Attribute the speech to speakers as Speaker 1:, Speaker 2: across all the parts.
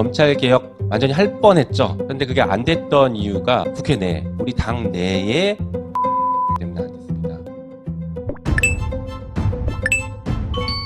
Speaker 1: 검찰 개혁 완전히 할 뻔했죠. 그런데 그게 안 됐던 이유가 국회 내, 우리 당 내에 때문에 안 됐습니다.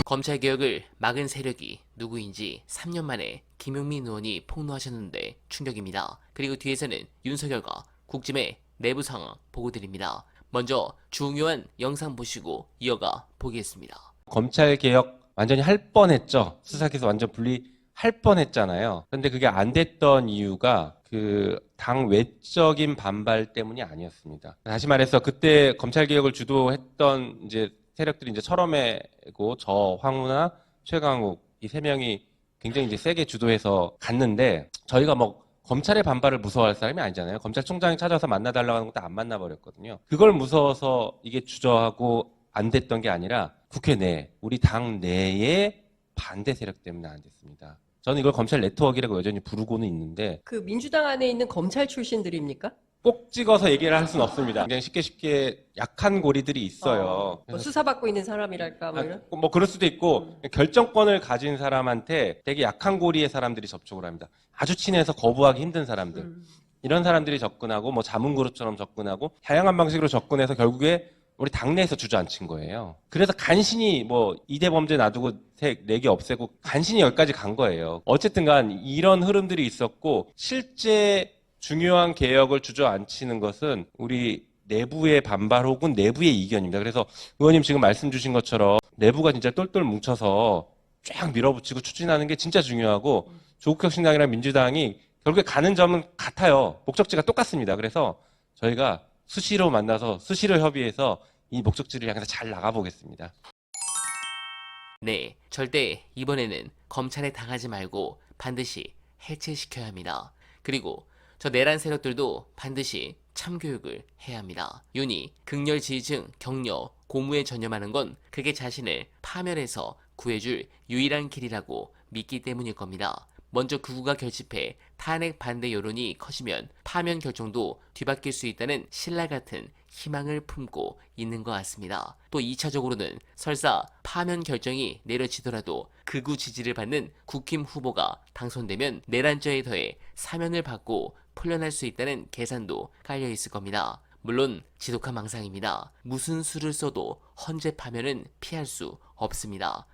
Speaker 2: 검찰개혁을 막은 세력이 누구인지 3년 만에 김용민 의원이 폭로하셨는데 충격입니다. 그리고 뒤에서는 윤석열과 국짐의 내부 상황 보고 드립니다. 먼저 중요한 영상 보시고 이어가 보겠습니다.
Speaker 1: 검찰 개혁 완전히 할 뻔했죠. 수사기소 완전 분리할 뻔했잖아요. 그런데 그게 안 됐던 이유가 그 당 외적인 반발 때문이 아니었습니다. 다시 말해서 그때 검찰 개혁을 주도했던 이제 세력들이 이제 철험회고 저 황우나 최강욱 이 세 명이 굉장히 이제 세게 주도해서 갔는데 저희가 뭐 검찰의 반발을 무서워할 사람이 아니잖아요. 검찰총장이 찾아서 만나달라고 하는 것도 안 만나버렸거든요. 그걸 무서워서 이게 주저하고 안 됐던 게 아니라 국회 내, 우리 당 내의 반대 세력 때문에 안 됐습니다. 저는 이걸 검찰 네트워크라고 여전히 부르고는 있는데
Speaker 3: 그 민주당 안에 있는 검찰 출신들입니까?
Speaker 1: 꼭 찍어서 얘기를 할 수는 없습니다. 굉장히 쉽게 약한 고리들이 있어요.
Speaker 3: 뭐 수사받고 있는 사람이랄까 뭐 이런?
Speaker 1: 뭐 그럴 수도 있고 결정권을 가진 사람한테 되게 약한 고리의 사람들이 접촉을 합니다. 아주 친해서 거부하기 힘든 사람들. 이런 사람들이 접근하고 뭐 자문그룹처럼 접근하고 다양한 방식으로 접근해서 결국에 우리 당내에서 주저앉힌 거예요. 그래서 간신히 뭐 이대 범죄 놔두고 4개 없애고 간신히 여기까지 간 거예요. 어쨌든 간 이런 흐름들이 있었고 실제 중요한 개혁을 주저앉히는 것은 우리 내부의 반발 혹은 내부의 이견입니다. 그래서 의원님 지금 말씀 주신 것처럼 내부가 진짜 똘똘 뭉쳐서 쫙 밀어붙이고 추진하는 게 진짜 중요하고 조국혁신당이랑 민주당이 결국에 가는 점은 같아요. 목적지가 똑같습니다. 그래서 저희가 수시로 만나서 수시로 협의해서 이 목적지를 향해서 잘 나가보겠습니다.
Speaker 2: 네, 절대 이번에는 검찰에 당하지 말고 반드시 해체시켜야 합니다. 그리고 저 내란 세력들도 반드시 참교육을 해야 합니다. 윤이 극렬 지지층 격려, 고무에 전념하는 건 그게 자신을 파멸해서 구해줄 유일한 길이라고 믿기 때문일 겁니다. 먼저 극우가 결집해 탄핵 반대 여론이 커지면 파면 결정도 뒤바뀔 수 있다는 신라 같은 희망을 품고 있는 것 같습니다. 또 2차적으로는 설사 파면 결정이 내려지더라도 극우 지지를 받는 국힘 후보가 당선되면 내란죄에 더해 사면을 받고 풀려날 수 있다는 계산도 깔려 있을 겁니다. 물론 지독한 망상입니다. 무슨 수를 써도 헌재 파면은 피할 수 없습니다.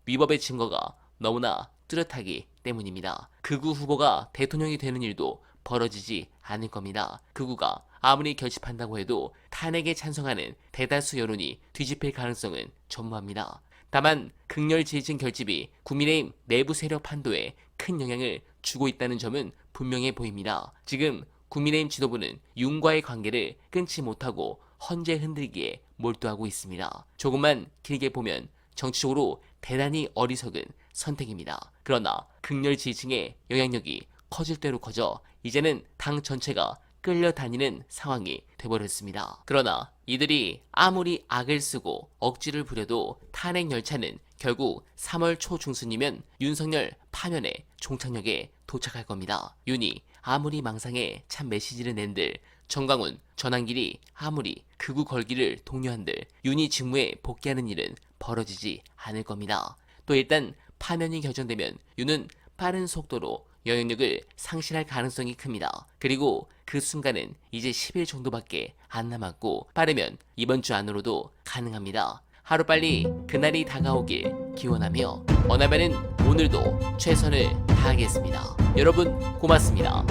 Speaker 2: 위법의 증거가 너무나 뚜렷하기 때문입니다. 극우 후보가 대통령이 되는 일도 벌어지지 않을 겁니다. 극우가 아무리 결집한다고 해도 탄핵에 찬성하는 대다수 여론이 뒤집힐 가능성은 전무합니다. 다만 극렬 지지층 결집이 국민의힘 내부 세력 판도에 큰 영향을 주고 있다는 점은 분명해 보입니다. 지금 국민의힘 지도부는 윤과의 관계를 끊지 못하고 헌재 흔들기에 몰두하고 있습니다. 조금만 길게 보면 정치적으로 대단히 어리석은 선택입니다. 그러나 극렬 지지층의 영향력이 커질 대로 커져 이제는 당 전체가 끌려다니는 상황이 돼버렸습니다. 그러나 이들이 아무리 악을 쓰고 억지를 부려도 탄핵 열차는 결국 3월 초중순이면 윤석열 파면의 종착역에 도착할 겁니다. 윤이 아무리 망상에 참 메시지를 낸들 정광훈, 전한길이 아무리 극우 걸기를 독려한들 윤이 직무에 복귀하는 일은 벌어지지 않을 겁니다. 또 일단 파면이 결정되면 윤은 빠른 속도로 영향력을 상실할 가능성이 큽니다. 그리고 그 순간은 이제 10일 정도밖에 안 남았고 빠르면 이번 주 안으로도 가능합니다. 하루빨리 그날이 다가오길 기원하며 어나면은 오늘도 최선을 다하겠습니다. 여러분 고맙습니다.